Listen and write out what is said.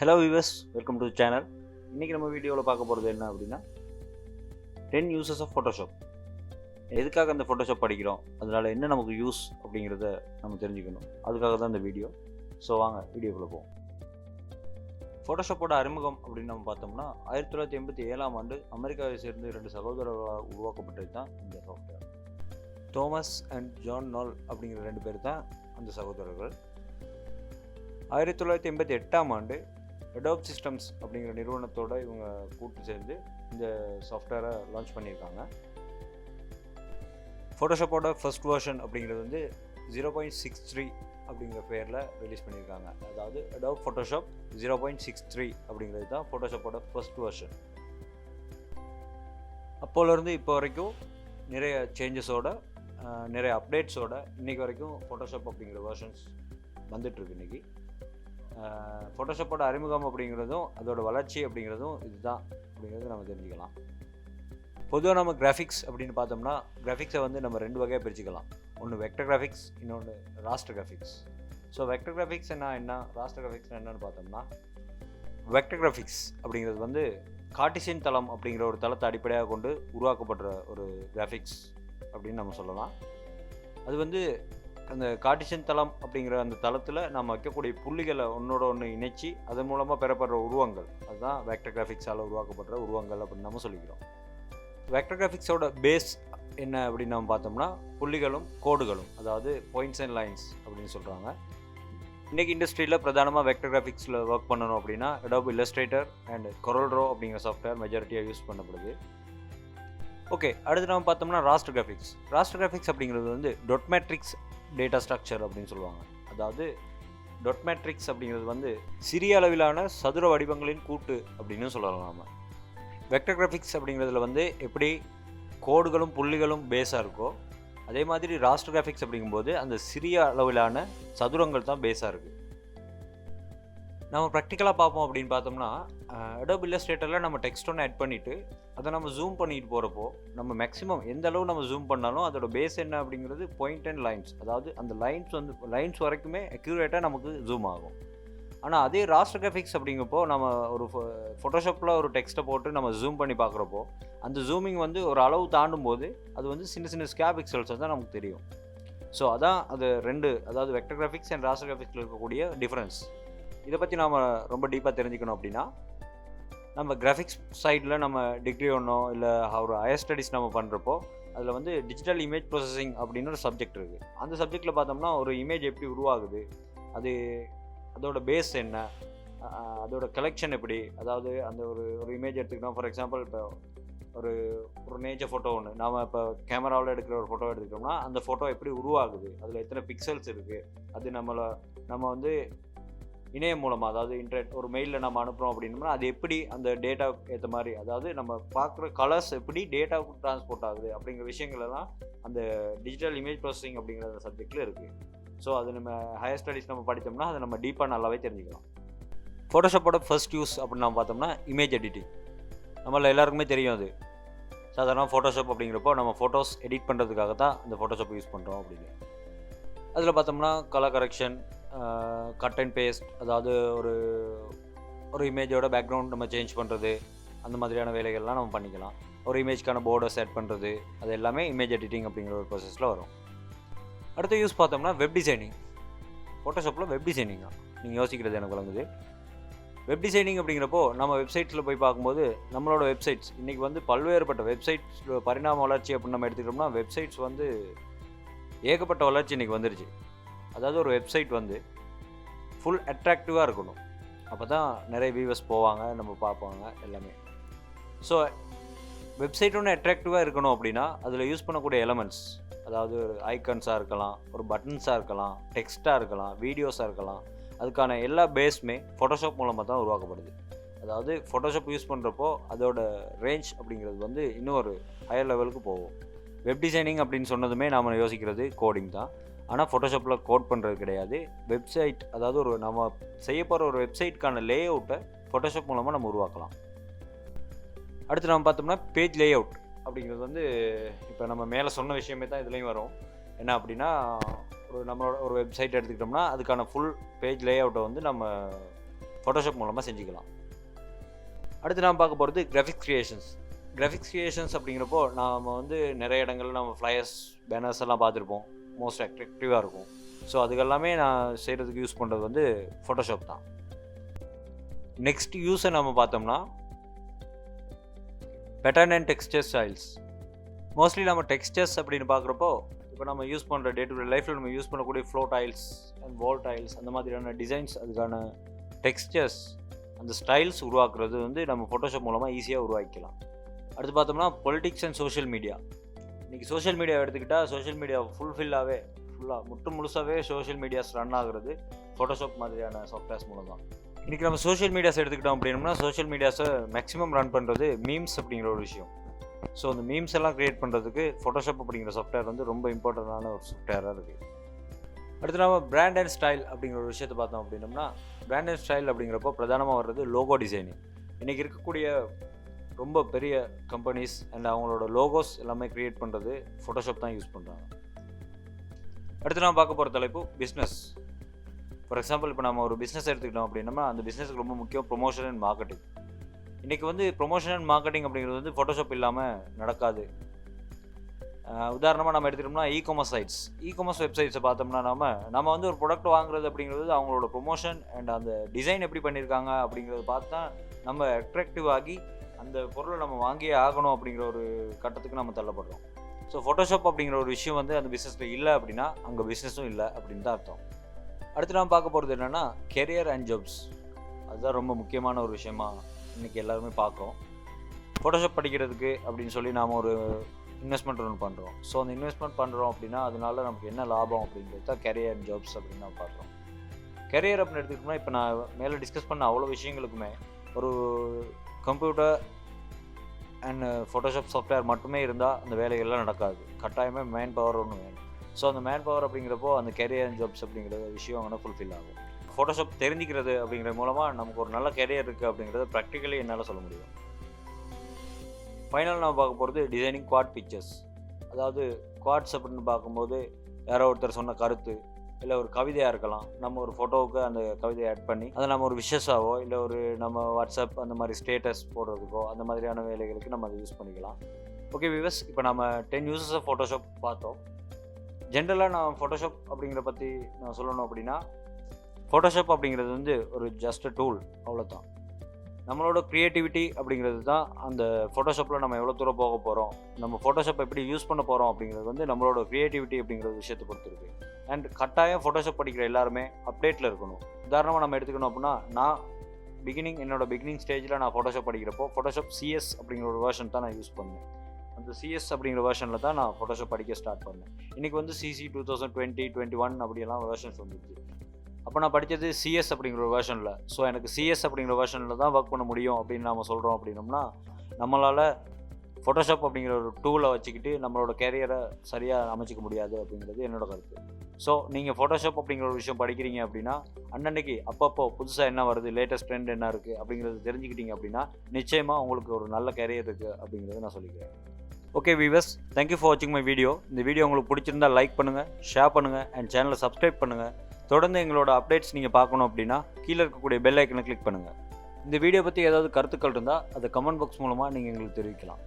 Hello viewers, welcome to channel. இன்றைக்கி நம்ம வீடியோவில் பார்க்க போகிறது என்ன அப்படின்னா 10 யூசஸ் ஆஃப் ஃபோட்டோஷாப். எதுக்காக அந்த ஃபோட்டோஷாப் படிக்கிறோம், அதனால் என்ன நமக்கு யூஸ் அப்படிங்கிறத நம்ம தெரிஞ்சுக்கணும். அதுக்காக தான் இந்த வீடியோ. ஸோ வாங்க வீடியோக்குள்ளே போவோம். ஃபோட்டோஷாப்போட அறிமுகம் அப்படின்னு நம்ம பார்த்தோம்னா 1987ஆம் ஆண்டு அமெரிக்காவை சேர்ந்து 2 சகோதரர்களால் உருவாக்கப்பட்டது தான் இந்த சாஃப்ட்வேர். தோமஸ் அண்ட் ஜான் நால் அப்படிங்கிற 2 பேர் தான் அந்த சகோதரர்கள். 1988ஆம் ஆண்டு Adobe சிஸ்டம்ஸ் அப்படிங்கிற நிறுவனத்தோடு இவங்க கூட்டு சேர்ந்து இந்த சாஃப்ட்வேரை லான்ச் பண்ணியிருக்காங்க. ஃபோட்டோஷாப்போட ஃபர்ஸ்ட் வெர்ஷன் அப்படிங்கிறது வந்து 0.63 அப்படிங்கிற பேரில் ரிலீஸ் பண்ணியிருக்காங்க. அதாவது Adobe Photoshop 0.63 அப்படிங்கிறது தான் ஃபோட்டோஷாப்போட ஃபர்ஸ்ட் வெர்ஷன். அப்போலேருந்து இப்போ வரைக்கும் நிறைய சேஞ்சஸோட நிறைய அப்டேட்ஸோட இன்றைக்கி வரைக்கும் ஃபோட்டோஷாப் அப்படிங்கிற வெர்ஷன்ஸ் வந்துட்டுருக்கு. இன்றைக்கி ஃபோட்டோஷாப்போட அறிமுகம் அப்படிங்கிறதும் அதோட வளர்ச்சி அப்படிங்கிறதும் இதுதான் அப்படிங்கிறது நம்ம தெரிஞ்சுக்கலாம். பொதுவாக நம்ம கிராஃபிக்ஸ் அப்படின்னு பார்த்தோம்னா கிராஃபிக்ஸை வந்து நம்ம 2 வகையாக பிரிச்சுக்கலாம். ஒன்று வெக்டர் கிராஃபிக்ஸ், இன்னொன்று raster graphics. So vector graphics என்ன, ராஸ்டர் கிராஃபிக்ஸ் என்னன்னு பார்த்தோம்னா, வெக்டர் கிராஃபிக்ஸ் அப்படிங்கிறது வந்து கார்ட்டீசியன் தளம் அப்படிங்கிற ஒரு தளத்தை அடிப்படையாக கொண்டு உருவாக்கப்படுற ஒரு கிராஃபிக்ஸ் அப்படின்னு நம்ம சொல்லலாம். அது வந்து அந்த கார்ட்டீசியன் தளம் அப்படிங்கிற அந்த தளத்தில் நம்ம வைக்கக்கூடிய புள்ளிகளை ஒன்றோட ஒன்று இணைச்சி அதன் மூலமாக பெறப்படுற உருவங்கள், அதுதான் வெக்டர் கிராஃபிக்ஸால் உருவாக்கப்படுற உருவங்கள் அப்படின்னு நம்ம சொல்லிக்கிறோம். வெக்டர் கிராஃபிக்ஸோட பேஸ் என்ன அப்படின்னு நம்ம பார்த்தோம்னா புள்ளிகளும் கோடுகளும், அதாவது பாயிண்ட்ஸ் அண்ட் லைன்ஸ் அப்படின்னு சொல்கிறாங்க. இன்றைக்கி இண்டஸ்ட்ரியில் பிரதானமாக வெக்டர் கிராஃபிக்ஸில் ஒர்க் பண்ணணும் அப்படின்னா Adobe Illustrator அண்ட் CorelDRAW அப்படிங்கிற சாஃப்ட்வேர் மெஜாரிட்டியாக யூஸ் பண்ணப்படுது. ஓகே, அடுத்து நம்ம பார்த்தோம்னா ராஸ்டர் கிராஃபிக்ஸ். ராஸ்டர் கிராஃபிக்ஸ் அப்படிங்கிறது வந்து டொட் மேட்ரிக்ஸ் டேட்டா ஸ்ட்ரக்சர் அப்படின்னு சொல்லுவாங்க. அதாவது டொட் மேட்ரிக்ஸ் அப்படிங்கிறது வந்து சிறிய அளவிலான சதுர வடிவங்களின் கூட்டு அப்படின்னு சொல்லலாம். நம்ம வெக்டர் கிராஃபிக்ஸ் அப்படிங்கிறதுல வந்து எப்படி கோடுகளும் புள்ளிகளும் பேஸாக இருக்கோ, அதே மாதிரி ராஸ்டர் கிராஃபிக்ஸ் அப்படிங்கும்போது அந்த சிறிய அளவிலான சதுரங்கள் தான் பேஸாக இருக்குது. நம்ம ப்ராக்டிக்கலாக பார்ப்போம் அப்படின்னு பார்த்தோம்னா Adobe Illustratorல நம்ம டெக்ஸ்ட் ஒன்று ஆட் பண்ணிவிட்டு அதை நம்ம ஜூம் பண்ணிட்டு போகிறப்போ நம்ம மேக்ஸிமம் எந்த அளவு நம்ம ஜூம் பண்ணாலும் அதோட பேஸ் என்ன அப்படிங்கிறது பாயிண்ட் அண்ட் லைன்ஸ், அதாவது அந்த லைன்ஸ் வரைக்குமே அக்யூரேட்டாக நமக்கு ஜூம் ஆகும். ஆனால் அதே ராஸ்டர் கிராஃபிக்ஸ் அப்படிங்கப்போ நம்ம ஒரு ஃபோட்டோஷாப்பில் ஒரு டெக்ஸ்ட்டை போட்டு நம்ம ஜூம் பண்ணி பார்க்குறப்போ அந்த ஜூமிங் வந்து ஒரு அளவு தாண்டும் போது அது வந்து சின்ன சின்ன ஸ்கேர் பிக்சல்ஸ் தான் நமக்கு தெரியும். ஸோ அதான் அது 2, அதாவது வெக்டர் கிராஃபிக்ஸ் அண்ட் ராஸ்டர் கிராஃபிக்ஸில் இருக்கக்கூடிய டிஃப்ரென்ஸ். இதை பற்றி நாம் ரொம்ப டீப்பாக தெரிஞ்சுக்கணும் அப்படின்னா நம்ம கிராஃபிக்ஸ் சைடில் நம்ம டிகிரி ஒன்றோ இல்லை ஒரு ஹையர் ஸ்டடீஸ் நம்ம பண்ணுறப்போ அதில் வந்து டிஜிட்டல் இமேஜ் ப்ராசஸிங் அப்படின்னு ஒரு சப்ஜெக்ட் இருக்குது. அந்த சப்ஜெக்டில் பார்த்தோம்னா ஒரு இமேஜ் எப்படி உருவாகுது, அதோட பேஸ் என்ன, அதோட கலெக்ஷன் எப்படி, அதாவது அந்த ஒரு இமேஜ் எடுத்துக்கிட்டோம். ஃபார் எக்ஸாம்பிள் இப்போ ஒரு நேச்சர் ஃபோட்டோ ஒன்று நாம் இப்போ கேமராவில் எடுக்கிற ஒரு ஃபோட்டோ எடுத்துக்கிட்டோம்னா அந்த ஃபோட்டோ எப்படி உருவாகுது, அதில் எத்தனை பிக்சல்ஸ் இருக்குது, அது நம்ம வந்து இணையம் மூலமாக, அதாவது இன்டர்நெட் ஒரு மெயிலில் நம்ம அனுப்புகிறோம் அப்படின்னா அது எப்படி அந்த டேட்டாவுக்கு ஏற்ற மாதிரி, அதாவது நம்ம பார்க்குற கலர்ஸ் எப்படி டேட்டாவுக்கு ட்ரான்ஸ்போர்ட் ஆகுது அப்படிங்கிற விஷயங்களெல்லாம் அந்த டிஜிட்டல் இமேஜ் ப்ராசஸிங் அப்படிங்கிற சப்ஜெக்டில் இருக்குது. ஸோ அது நம்ம ஹையர் ஸ்டடீஸ் நம்ம படித்தோம்னா அதை நம்ம டீப்பாக நல்லாவே தெரிஞ்சுக்கலாம். ஃபோட்டோஷாப்போட ஃபர்ஸ்ட் யூஸ் அப்படின்னு நம்ம பார்த்தோம்னா இமேஜ் எடிட்டிங். நம்மள எல்லாருக்குமே தெரியும். அது சாதாரண ஃபோட்டோஷாப் அப்படிங்கிறப்போ நம்ம ஃபோட்டோஸ் எடிட் பண்ணுறதுக்காக தான் இந்த ஃபோட்டோஷாப் யூஸ் பண்ணுறோம் அப்படின்னு. அதில் பார்த்தோம்னா colour correction, cut and paste, அதாவது ஒரு இமேஜோட பேக்ரவுண்ட் நம்ம சேஞ்ச் பண்ணுறது, அந்த மாதிரியான வேலைகள்லாம் நம்ம பண்ணிக்கலாம். ஒரு இமேஜ்க்கான போர்டை செட் பண்ணுறது, அது எல்லாமே இமேஜ் எடிட்டிங் அப்படிங்கிற ஒரு ப்ராசஸில் வரும். அடுத்த யூஸ் பார்த்தோம்னா வெப் டிசைனிங். ஃபோட்டோஷாப்பில் வெப் டிசைனிங் தான் நீங்கள் யோசிக்கிறது எனக்கு வழங்குது. வெப் டிசைனிங் அப்படிங்கிறப்போ நம்ம வெப்சைட்ஸில் போய் பார்க்கும்போது நம்மளோட வெப்சைட்ஸ் இன்றைக்கி வந்து பல்வேறுபட்ட வெப்சைட்ஸ் பரிணாம வளர்ச்சி அப்படின்னு நம்ம எடுத்துக்கிட்டோம்னா வெப்சைட்ஸ் வந்து ஏகப்பட்ட வளர்ச்சி இன்றைக்கி வந்துருச்சு. அதாவது ஒரு வெப்சைட் வந்து ஃபுல் அட்ராக்டிவாக இருக்கணும், அப்போ தான் நிறைய வியூவர்ஸ் போவாங்க, நம்ம பார்ப்பாங்க எல்லாமே. ஸோ வெப்சைட் ஒன்று அட்ராக்டிவாக இருக்கணும் அப்படின்னா அதில் யூஸ் பண்ணக்கூடிய எலமெண்ட்ஸ், அதாவது ஒரு ஐக்கன்ஸாக இருக்கலாம், ஒரு பட்டன்ஸாக இருக்கலாம், டெக்ஸ்ட்டாக இருக்கலாம், வீடியோஸாக இருக்கலாம், அதுக்கான எல்லா பேஸுமே ஃபோட்டோஷாப் மூலமாக தான் உருவாக்கப்படுது. அதாவது ஃபோட்டோஷாப் யூஸ் பண்ணுறப்போ அதோட ரேஞ்ச் அப்படிங்கிறது வந்து இன்னும் ஒரு ஹையர் லெவலுக்கு போகும். வெப் டிசைனிங் அப்படின்னு சொன்னதுமே நாம் யோசிக்கிறது கோடிங் தான். ஆனால் ஃபோட்டோஷாப்பில் கோட் பண்ணுறது கிடையாது. வெப்சைட், அதாவது நம்ம செய்ய போகிற ஒரு வெப்சைட்கான லே அவுட்டை ஃபோட்டோஷாப் மூலமாக நம்ம உருவாக்கலாம். அடுத்து நம்ம பார்த்தோம்னா பேஜ் லே அவுட் அப்படிங்கிறது வந்து இப்போ நம்ம மேலே சொன்ன விஷயமே தான் இதுலேயும் வரும். என்ன அப்படின்னா நம்மளோட ஒரு வெப்சைட் எடுத்துக்கிட்டோம்னா அதுக்கான ஃபுல் பேஜ் லே அவுட்டை வந்து நம்ம ஃபோட்டோஷாப் மூலமாக செஞ்சுக்கலாம். அடுத்து நாம் பார்க்க போகிறது கிராஃபிக்ஸ் கிரியேஷன்ஸ். கிராஃபிக்ஸ் கிரியேஷன்ஸ் அப்படிங்கிறப்போ நாம் வந்து நிறைய இடங்களில் நம்ம ஃப்ளையர்ஸ், பேனர்ஸ் எல்லாம் பார்த்துருப்போம். மோஸ்ட் அட்ராக்டிவாக இருக்கும். ஸோ அதுக்கெல்லாமே நான் செய்கிறதுக்கு யூஸ் பண்ணுறது வந்து ஃபோட்டோஷாப் தான். நெக்ஸ்ட் யூஸை நம்ம பார்த்தோம்னா pattern and Dexter styles. Mostly நம்ம டெக்ஸ்டர்ஸ் அப்படின்னு பார்க்குறப்போ இப்போ நம்ம யூஸ் பண்ணுற டே டு டே லைஃப்பில் நம்ம யூஸ் பண்ணக்கூடிய flow tiles and wall tiles, அந்த மாதிரியான டிசைன்ஸ், அதுக்கான டெக்ஸ்டர்ஸ், அந்த ஸ்டைல்ஸ் உருவாக்குறது வந்து நம்ம ஃபோட்டோஷாப் மூலமாக ஈஸியாக உருவாக்கிக்கலாம். அடுத்து பார்த்தோம்னா பொலிட்டிக்ஸ் அண்ட் சோஷியல் மீடியா. இன்றைக்கி சோஷியல் மீடியா எடுத்துக்கிட்டால் சோஷியல் மீடியா ஃபுல்லாக முழுசாகவே சோஷியல் மீடியாஸ் ரன் ஆகுறது ஃபோட்டோஷாப் மாதிரியான சாஃப்ட்வேர்ஸ் மூலம் தான். இன்றைக்கி நம்ம சோஷியல் மீடியாஸ் எடுத்துக்கிட்டோம் அப்படின்னா சோஷியல் மீடியாஸை மேக்ஸிமம் ரன் பண்ணுறது மீம்ஸ் அப்படிங்கிற ஒரு விஷயம். ஸோ அந்த மீம்ஸ் எல்லாம் க்ரியேட் பண்ணுறதுக்கு ஃபோட்டோஷாப் அப்படிங்கிற சாஃப்ட்வேர் வந்து ரொம்ப இம்பார்ட்டண்டான ஒரு சாஃப்ட்வேராக இருக்குது. அடுத்து நம்ம பிராண்ட் அண்ட் ஸ்டைல் அப்படிங்கிற ஒரு விஷயத்தை பார்த்தோம் அப்படின்னம்னா பிராண்ட் அண்ட் ஸ்டைல் அப்படிங்கிறப்போ பிரதானமாக வர்றது லோகோ டிசைனிங். இன்றைக்கி இருக்கக்கூடிய ரொம்ப பெரிய கம்பெனிஸ் அண்ட் அவங்களோட லோகோஸ் எல்லாமே க்ரியேட் பண்ணுறது ஃபோட்டோஷாப் தான் யூஸ் பண்ணுறாங்க. அடுத்து நம்ம பார்க்க போகிற தலைப்பு பிஸ்னஸ். ஃபார் எக்ஸாம்பிள் இப்போ நம்ம ஒரு பிஸ்னஸ் எடுத்துக்கிட்டோம் அப்படின்னா அந்த பிஸ்னஸுக்கு ரொம்ப முக்கியம் ப்ரொமோஷன் அண்ட் மார்க்கெட்டிங். இன்றைக்கி வந்து ப்ரொமோஷன் அண்ட் மார்க்கெட்டிங் அப்படிங்கிறது வந்து ஃபோட்டோஷாப் இல்லாமல் நடக்காது. உதாரணமாக நம்ம எடுத்துக்கிட்டோம்னா இ-காமர்ஸ் சைட்ஸ், இ-காமர்ஸ் வெப்சைட்ஸை பார்த்தோம்னா நம்ம வந்து ஒரு ப்ராடக்ட் வாங்குறது அப்படிங்கிறது அவங்களோட ப்ரொமோஷன் அண்ட் அந்த டிசைன் எப்படி பண்ணியிருக்காங்க அப்படிங்கிறத பார்த்து தான் நம்ம அட்ராக்டிவ் ஆகி அந்த பொருளை நம்ம வாங்கியே ஆகணும் அப்படிங்கிற ஒரு கட்டத்துக்கு நம்ம தள்ளப்படுறோம். ஸோ ஃபோட்டோஷாப் அப்படிங்கிற ஒரு விஷயம் வந்து அந்த பிஸ்னஸில் இல்லை அப்படின்னா அங்கே பிஸ்னஸும் இல்லை அப்படின்னு தான் அர்த்தம். அடுத்து நாம் பார்க்க போகிறது என்னென்னா கெரியர் அண்ட் ஜாப்ஸ். அதுதான் ரொம்ப முக்கியமான ஒரு விஷயமா இன்றைக்கி எல்லாருமே பார்க்குறோம். ஃபோட்டோஷாப் படிக்கிறதுக்கு அப்படின்னு சொல்லி நாம் ஒரு இன்வெஸ்ட்மெண்ட் ஒன்று பண்ணுறோம். ஸோ அந்த இன்வெஸ்ட்மெண்ட் பண்ணுறோம் அப்படின்னா அதனால நமக்கு என்ன லாபம் அப்படிங்கிறது தான் கெரியர் அண்ட் ஜாப்ஸ் அப்படின்னு நம்ம பார்க்குறோம். கெரியர் அப்படின்னு எடுத்துக்கிட்டோம்னா இப்போ நான் மேலே டிஸ்கஸ் பண்ண அவ்வளோ விஷயங்களுக்குமே ஒரு கம்ப்யூட்டர் அண்ட் ஃபோட்டோஷாப் சாஃப்ட்வேர் மட்டுமே இருந்தால் அந்த வேலைகள்லாம் நடக்காது. கட்டாயமாக மேன் பவர் ஒன்று வேணும். ஸோ அந்த மேன் பவர் அப்படிங்கிறப்போ அந்த கெரியர் அண்ட் ஜாப்ஸ் அப்படிங்கிற விஷயம் அங்கே ஃபுல்ஃபில் ஆகும். ஃபோட்டோஷாப் தெரிஞ்சிக்கிறது அப்படிங்கிற மூலமாக நமக்கு ஒரு நல்ல கெரியர் இருக்குது அப்படிங்கிறத ப்ராக்டிக்கலி என்னால் சொல்ல முடியும். ஃபைனல் நம்ம பார்க்க போகிறது டிசைனிங் குவாட் பிக்சர்ஸ். அதாவது குவாட்ஸ் அப்படின்னு பார்க்கும்போது யாரோ ஒருத்தர் சொன்ன கருத்து இல்லை ஒரு கவிதையாக இருக்கலாம். நம்ம ஒரு ஃபோட்டோவுக்கு அந்த கவிதையை ஆட் பண்ணி அதை நம்ம ஒரு விஷஸாவோ இல்லை ஒரு நம்ம வாட்ஸ்அப் அந்த மாதிரி ஸ்டேட்டஸ் போடுறதுக்கோ அந்த மாதிரியான வேலைகளுக்கு நம்ம அதை யூஸ் பண்ணிக்கலாம். ஓகே வியூவர்ஸ், இப்போ நம்ம 10 யூசஸ் ஆஃப் ஃபோட்டோஷாப் பார்த்தோம். ஜென்ரலாக நான் ஃபோட்டோஷாப் அப்படிங்கிற பற்றி நான் சொல்லணும் அப்படின்னா ஃபோட்டோஷாப் அப்படிங்கிறது வந்து ஒரு ஜஸ்ட் டூல், அவ்வளோதான். நம்மளோட க்ரியேட்டிவிட்டி அப்படிங்கிறது தான் அந்த ஃபோட்டோஷாப்பில் நம்ம எவ்வளோ தூரம் போக போகிறோம், நம்ம ஃபோட்டோஷாப் எப்படி யூஸ் பண்ண போகிறோம் அப்படிங்கிறது வந்து நம்மளோட க்ரியேட்டிவிட்டி அப்படிங்கிற விஷயத்தை பொறுத்திருக்கு. அண்ட் கட்டாயம் ஃபோட்டோஷாப் படிக்கிற எல்லாருமே அப்டேட்டில் இருக்கணும். உதாரணமாக நம்ம எடுத்துக்கணும் அப்படின்னா நான் என்னோட பிகினிங் ஸ்டேஜில் நான் ஃபோட்டோஷாப் படிக்கிறப்போ ஃபோட்டோஷாப் CS அப்படிங்கிற ஒரு வேர்ஷன் தான் நான் யூஸ் பண்ணேன். அந்த CS அப்படிங்கிற வேர்ஷனில் தான் நான் ஃபோட்டோஷாப் படிக்க ஸ்டார்ட் பண்ணேன். இன்றைக்கி வந்து CC 2020, 21 அப்படியெல்லாம் வேர்ஷன்ஸ் வந்துச்சு. அப்போ நான் படித்தது CS அப்படிங்கிற ஒரு வேர்ஷனில். ஸோ எனக்கு CS அப்படிங்கிற வேர்ஷனில் தான் ஒர்க் பண்ண முடியும் அப்படின்னு நம்ம சொல்கிறோம் அப்படின்னோம்னா நம்மளால் ஃபோட்டோஷாப் அப்படிங்கிற ஒரு டூலை வச்சுக்கிட்டு நம்மளோட கேரியரை சரியாக அமைச்சிக்க முடியாது அப்படிங்கிறது என்னோட கருத்து. ஸோ நீங்கள் ஃபோட்டோஷாப் அப்படிங்கிற ஒரு விஷயம் படிக்கிறீங்க அப்படின்னா அன்னன்னைக்கு அப்பப்போ புதுசாக என்ன வருது, லேட்டஸ்ட் ட்ரெண்ட் என்ன இருக்குது அப்படிங்கிறது தெரிஞ்சுக்கிட்டீங்க அப்படின்னா நிச்சயமாக உங்களுக்கு ஒரு நல்ல கேரியர் இருக்குது அப்படிங்கிறத நான் சொல்லிக்கிறேன். ஓகே வியூவர்ஸ், தேங்க்யூ ஃபார் வாட்சிங் மை வீடியோ. இந்த வீடியோ உங்களுக்கு பிடிச்சிருந்தால் லைக் பண்ணுங்கள், ஷேர் பண்ணுங்கள் அண்ட் சேனலை சப்ஸ்கிரைப் பண்ணுங்கள். தொடர்ந்து எங்களோட அப்டேட்ஸ் நீங்கள் பார்க்கணும் அப்படின்னா கீழே இருக்கக்கூடிய பெல் ஐக்கனை கிளிக் பண்ணுங்கள். இந்த வீடியோ பற்றி ஏதாவது கருத்துக்கள் இருந்தால் அதை கமெண்ட் பாக்ஸ் மூலமாக நீங்கள் எங்களுக்கு தெரிவிக்கலாம்.